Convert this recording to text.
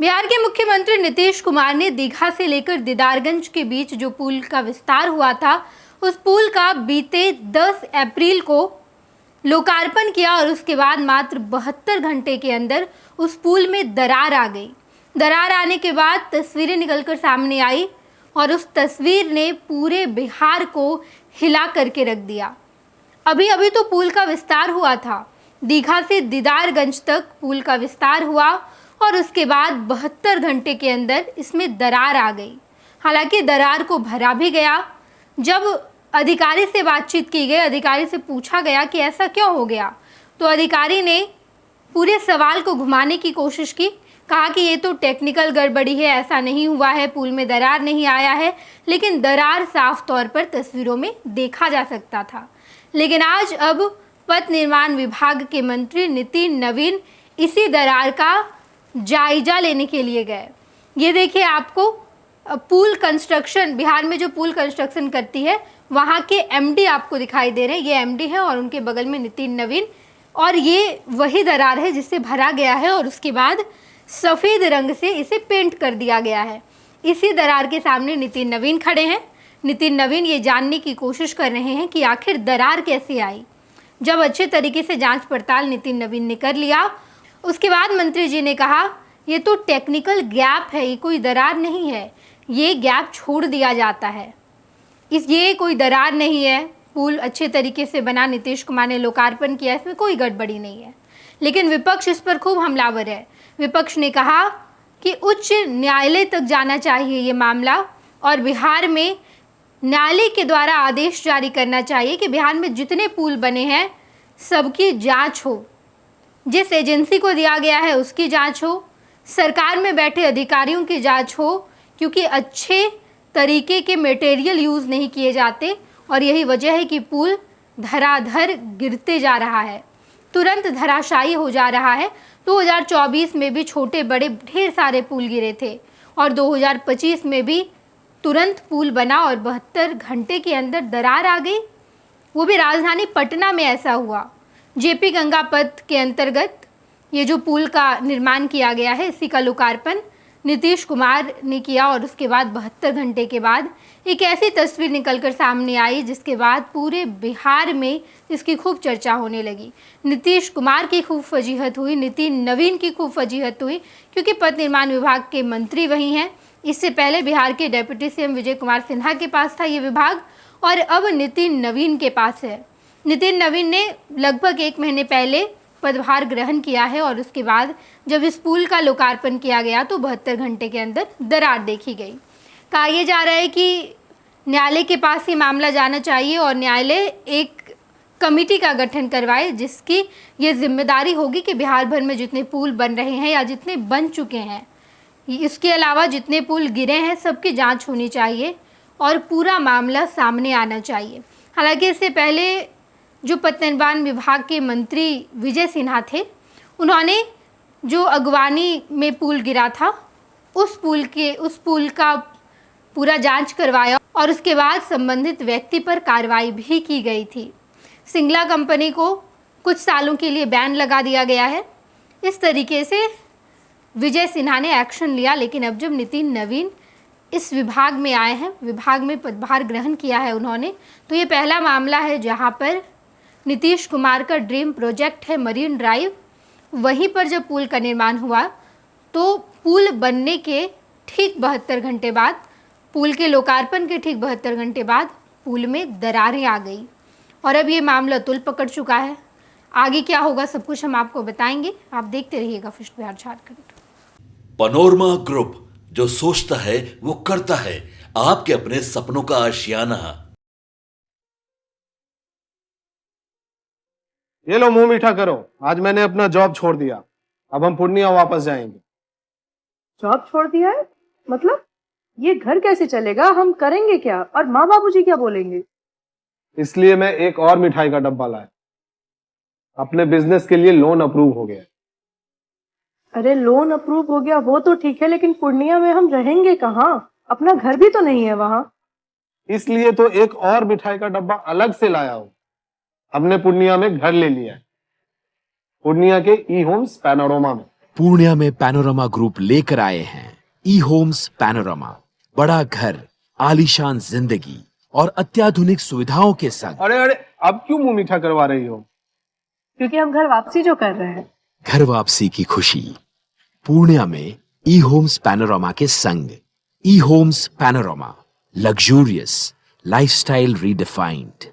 बिहार के मुख्यमंत्री नीतीश कुमार ने दीघा से लेकर दीदारगंज के बीच जो पुल का विस्तार हुआ था, उस पुल का बीते 10 अप्रैल को लोकार्पण किया और उसके बाद मात्र 72 घंटे के अंदर उस पुल में दरार आ गई। दरार आने के बाद तस्वीरें निकलकर सामने आई और उस तस्वीर ने पूरे बिहार को हिला करके रख दिया। अभी अभी तो पुल का विस्तार हुआ था, दीघा से दीदारगंज तक पुल का विस्तार हुआ और उसके बाद 72 घंटे के अंदर इसमें दरार आ गई। हालांकि दरार को भरा भी गया। जब अधिकारी से बातचीत की गई, अधिकारी से पूछा गया कि ऐसा क्यों हो गया, तो अधिकारी ने पूरे सवाल को घुमाने की कोशिश की। कहा कि ये तो टेक्निकल गड़बड़ी है, ऐसा नहीं हुआ है, पुल में दरार नहीं आया है। लेकिन दरार साफ तौर पर तस्वीरों में देखा जा सकता था। लेकिन आज अब पथ निर्माण विभाग के मंत्री नितिन नवीन इसी दरार का जायजा लेने के लिए गए। ये देखिए, आपको पुल कंस्ट्रक्शन, बिहार में जो पुल कंस्ट्रक्शन करती है वहाँ के एमडी आपको दिखाई दे रहे हैं। ये एमडी है और उनके बगल में नितिन नवीन, और ये वही दरार है जिसे भरा गया है और उसके बाद सफ़ेद रंग से इसे पेंट कर दिया गया है। इसी दरार के सामने नितिन नवीन खड़े हैं। नितिन नवीन ये जानने की कोशिश कर रहे हैं कि आखिर दरार कैसे आई। जब अच्छे तरीके से जांच पड़ताल नितिन नवीन ने कर लिया, उसके बाद मंत्री जी ने कहा ये तो टेक्निकल गैप है, ये कोई दरार नहीं है, ये गैप छोड़ दिया जाता है, ये कोई दरार नहीं है। पुल अच्छे तरीके से बना, नीतीश कुमार ने लोकार्पण किया, इसमें कोई गड़बड़ी नहीं है। लेकिन विपक्ष इस पर खूब हमलावर है। विपक्ष ने कहा कि उच्च न्यायालय तक जाना चाहिए ये मामला और बिहार में न्यायालय के द्वारा आदेश जारी करना चाहिए कि बिहार में जितने पुल बने हैं सबकी जांच हो, जिस एजेंसी को दिया गया है उसकी जांच हो, सरकार में बैठे अधिकारियों की जांच हो, क्योंकि अच्छे तरीके के मटेरियल यूज़ नहीं किए जाते और यही वजह है कि पुल धराधर गिरते जा रहा है, तुरंत धराशायी हो जा रहा है। 2024 में भी छोटे बड़े ढेर सारे पुल गिरे थे और 2025 में भी तुरंत पुल बना और 72 घंटे के अंदर दरार आ गई। वो भी राजधानी पटना में ऐसा हुआ। जेपी गंगा पथ के अंतर्गत ये जो पुल का निर्माण किया गया है, इसी का लोकार्पण नीतीश कुमार ने किया और उसके बाद 72 घंटे के बाद एक ऐसी तस्वीर निकलकर सामने आई जिसके बाद पूरे बिहार में इसकी खूब चर्चा होने लगी। नीतीश कुमार की खूब फजीहत हुई, नितिन नवीन की खूब फजीहत हुई, क्योंकि पथ निर्माण विभाग के मंत्री वही हैं। इससे पहले बिहार के डेप्यूटी सीएम विजय कुमार सिन्हा के पास था ये विभाग और अब नितिन नवीन के पास है। नितिन नवीन ने लगभग 1 महीने पहले पदभार ग्रहण किया है और उसके बाद जब इस पुल का लोकार्पण किया गया तो 72 घंटे के अंदर दरार देखी गई। कहा यह जा रहा है कि न्यायालय के पास ये मामला जाना चाहिए और न्यायालय एक कमेटी का गठन करवाए जिसकी ये जिम्मेदारी होगी कि बिहार भर में जितने पुल बन रहे हैं या जितने बन चुके हैं, इसके अलावा जितने पुल गिरे हैं, सबकी जांच होनी चाहिए और पूरा मामला सामने आना चाहिए। हालांकि इससे पहले जो पथ निर्माण विभाग के मंत्री विजय सिन्हा थे, उन्होंने जो अगवानी में पुल गिरा था उस पुल का पूरा जांच करवाया और उसके बाद संबंधित व्यक्ति पर कार्रवाई भी की गई थी। सिंगला कंपनी को कुछ सालों के लिए बैन लगा दिया गया है। इस तरीके से विजय सिन्हा ने एक्शन लिया। लेकिन अब जब नितिन नवीन इस विभाग में आए हैं, विभाग में पदभार ग्रहण किया है उन्होंने, तो ये पहला मामला है जहाँ पर नीतीश कुमार का ड्रीम प्रोजेक्ट है मरीन ड्राइव, वहीं पर जब पुल का निर्माण हुआ तो पुल बनने के ठीक 72 घंटे बाद, पुल के लोकार्पण के ठीक 72 घंटे बाद पुल में दरारें आ गई और अब ये मामला तुल पकड़ चुका है। आगे क्या होगा सब कुछ हम आपको बताएंगे, आप देखते रहिएगा first Bihar Jharkhand. Panorama group, जो सोचता है वो करता है, आपके अपने सपनों का आशियाना। ये लो मुंह मीठा करो, आज मैंने अपना जॉब छोड़ दिया, अब हम पूर्णिया वापस जाएंगे। जॉब छोड़ दिया है? मतलब ये घर कैसे चलेगा, हम करेंगे क्या और माँ बाबूजी क्या बोलेंगे? इसलिए मैं एक और मिठाई का डब्बा लाया, अपने बिजनेस के लिए लोन अप्रूव हो गया। अरे लोन अप्रूव हो गया वो तो ठीक है, लेकिन पूर्णिया में हम रहेंगे कहाँ? अपना घर भी तो नहीं है वहाँ। इसलिए तो एक और मिठाई का डब्बा अलग से लाया हूँ। हमने पूर्णिया में घर ले लिया है, पूर्णिया के ई होम्स पैनोरमा में। पूर्णिया में पैनोरमा ग्रुप लेकर आए हैं ई होम्स पैनोरमा। बड़ा घर, आलीशान जिंदगी और अत्याधुनिक सुविधाओं के संग। अरे अरे, अब क्यों मुंह मीठा करवा रही हो? क्योंकि हम घर वापसी जो कर रहे हैं। घर वापसी की खुशी पूर्णिया में ई होम्स पैनोरमा के संग। E homes panorama, luxurious lifestyle redefined.